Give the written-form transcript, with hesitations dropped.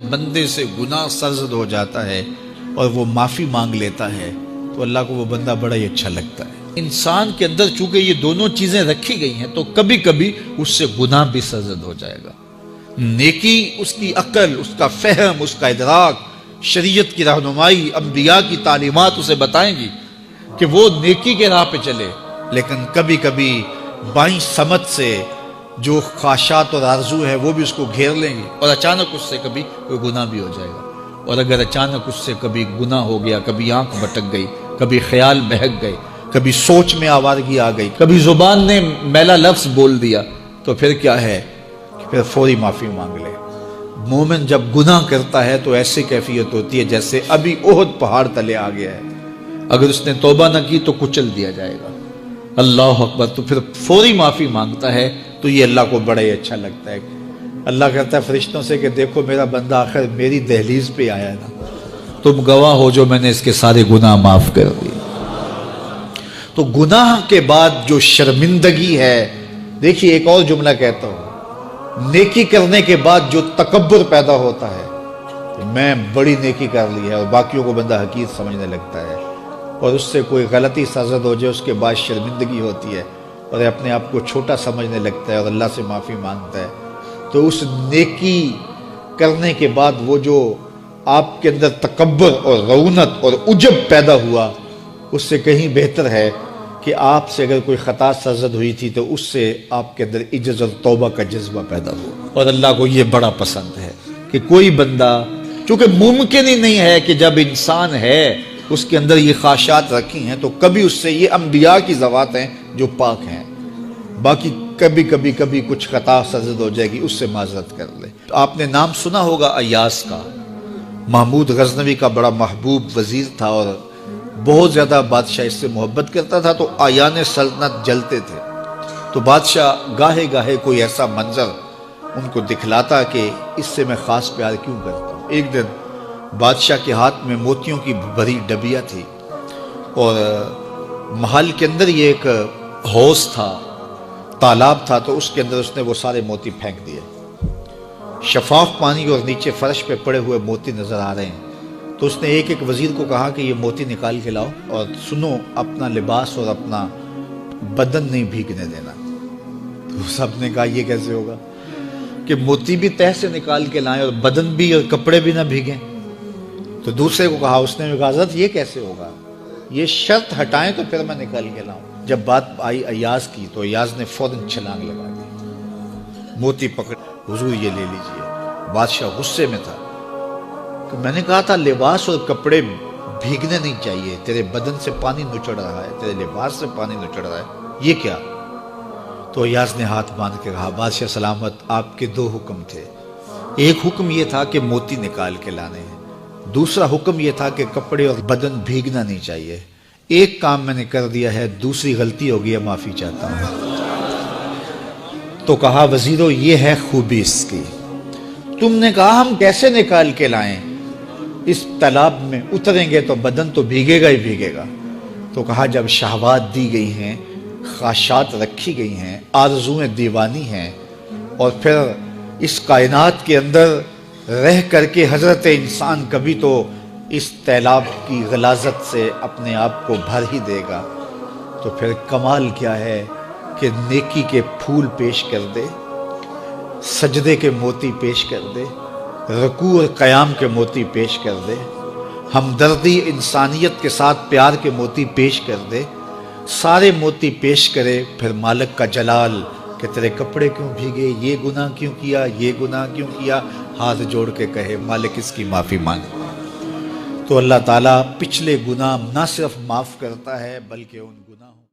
بندے سے گناہ سرزد ہو جاتا ہے اور وہ معافی مانگ لیتا ہے تو اللہ کو وہ بندہ بڑا ہی اچھا لگتا ہے۔ انسان کے اندر چونکہ یہ دونوں چیزیں رکھی گئی ہیں تو کبھی کبھی اس سے گناہ بھی سرزد ہو جائے گا۔ نیکی اس کی عقل، اس کا فہم، اس کا ادراک، شریعت کی رہنمائی، انبیاء کی تعلیمات اسے بتائیں گی کہ وہ نیکی کے راہ پہ چلے، لیکن کبھی کبھی بائیں سمت سے جو خواہشات اور آرزو ہے وہ بھی اس کو گھیر لیں گی اور اچانک اس سے کبھی کوئی گناہ بھی ہو جائے گا۔ اور اگر اچانک اس سے کبھی گناہ ہو گیا، کبھی آنکھ بھٹک گئی، کبھی خیال بہک گئے، کبھی سوچ میں آوارگی آ گئی، کبھی زبان نے میلا لفظ بول دیا، تو پھر کیا ہے کہ پھر فوری معافی مانگ لے۔ مومن جب گناہ کرتا ہے تو ایسی کیفیت ہوتی ہے جیسے ابھی احد پہاڑ تلے آ گیا ہے، اگر اس نے توبہ نہ کی تو کچل دیا جائے گا۔ اللہ اکبر، تو پھر فوری معافی مانگتا ہے تو یہ اللہ کو بڑا ہی اچھا لگتا ہے۔ اللہ کہتا ہے فرشتوں سے کہ دیکھو میرا بندہ آخر میری دہلیز پہ آیا ہے نا، تم گواہ ہو جو میں نے اس کے سارے گناہ معاف کر دیے۔ تو گناہ کے بعد جو شرمندگی ہے، دیکھیے ایک اور جملہ کہتا ہوں، نیکی کرنے کے بعد جو تکبر پیدا ہوتا ہے کہ میں بڑی نیکی کر لی ہے اور باقیوں کو بندہ حقیر سمجھنے لگتا ہے، اور اس سے کوئی غلطی سرزد ہو جائے اس کے بعد شرمندگی ہوتی ہے اور اپنے آپ کو چھوٹا سمجھنے لگتا ہے اور اللہ سے معافی مانگتا ہے، تو اس نیکی کرنے کے بعد وہ جو آپ کے اندر تکبر اور رعونت اور عجب پیدا ہوا، اس سے کہیں بہتر ہے کہ آپ سے اگر کوئی خطا سرزد ہوئی تھی تو اس سے آپ کے اندر عجز اور توبہ کا جذبہ پیدا ہو۔ اور اللہ کو یہ بڑا پسند ہے کہ کوئی بندہ، چونکہ ممکن ہی نہیں ہے کہ جب انسان ہے اس کے اندر یہ خواہشات رکھی ہیں تو کبھی اس سے، یہ انبیاء کی ذوات ہیں جو پاک ہیں، باقی کبھی کچھ خطا سرزد ہو جائے گی، اس سے معذرت کر لے۔ آپ نے نام سنا ہوگا ایاس کا، محمود غزنوی کا بڑا محبوب وزیر تھا اور بہت زیادہ بادشاہ اس سے محبت کرتا تھا، تو آیان سلطنت جلتے تھے، تو بادشاہ گاہے گاہے کوئی ایسا منظر ان کو دکھلاتا کہ اس سے میں خاص پیار کیوں کرتا ہوں۔ ایک دن بادشاہ کے ہاتھ میں موتیوں کی بھری ڈبیا تھی اور محل کے اندر یہ ایک حوض تھا، تالاب تھا، تو اس کے اندر اس نے وہ سارے موتی پھینک دیے۔ شفاف پانی اور نیچے فرش پہ پڑے ہوئے موتی نظر آ رہے ہیں، تو اس نے ایک وزیر کو کہا کہ یہ موتی نکال کے لاؤ اور سنو اپنا لباس اور اپنا بدن نہیں بھیگنے دینا۔ تو سب نے کہا یہ کیسے ہوگا کہ موتی بھی تہ سے نکال کے لائیں اور بدن بھی اور کپڑے بھی نہ بھیگیں؟ تو دوسرے کو کہا، اس نے کہا حضرت یہ کیسے ہوگا، یہ شرط ہٹائیں تو پھر میں نکال کے لاؤں۔ جب بات آئی ایاز کی تو ایاز نے فوراً چھلانگ لگا دی، موتی پکڑ، حضور یہ لے لیجئے۔ بادشاہ غصے میں تھا کہ میں نے کہا تھا لباس اور کپڑے بھیگنے نہیں چاہیے، تیرے بدن سے پانی نچڑ رہا ہے، تیرے لباس سے پانی نچڑ رہا ہے، یہ کیا؟ تو ایاز نے ہاتھ باندھ کے کہا، بادشاہ سلامت، آپ کے دو حکم تھے، ایک حکم یہ تھا کہ موتی نکال کے لانے ہیں، دوسرا حکم یہ تھا کہ کپڑے اور بدن بھیگنا نہیں چاہیے۔ ایک کام میں نے کر دیا ہے، دوسری غلطی ہو گئی ہے، معافی چاہتا ہوں۔ تو کہا وزیرو یہ ہے خوبی اس کی، تم نے کہا ہم کیسے نکال کے لائیں، اس تالاب میں اتریں گے تو بدن تو بھیگے گا ہی بھیگے گا۔ تو کہا جب شہوات دی گئی ہیں، خواہشات رکھی گئی ہیں، آرزویں دیوانی ہیں، اور پھر اس کائنات کے اندر رہ کر کے حضرت انسان کبھی تو اس تالاب کی غلاظت سے اپنے آپ کو بھر ہی دے گا، تو پھر کمال کیا ہے کہ نیکی کے پھول پیش کر دے، سجدے کے موتی پیش کر دے، رکوع اور قیام کے موتی پیش کر دے، ہمدردی انسانیت کے ساتھ پیار کے موتی پیش کر دے، سارے موتی پیش کرے، پھر مالک کا جلال کہ تیرے کپڑے کیوں بھیگے، یہ گناہ کیوں کیا، یہ گناہ کیوں کیا، ہاتھ جوڑ کے کہے مالک اس کی معافی مانگ، تو اللہ تعالیٰ پچھلے گناہ نہ صرف معاف کرتا ہے بلکہ ان گناہوں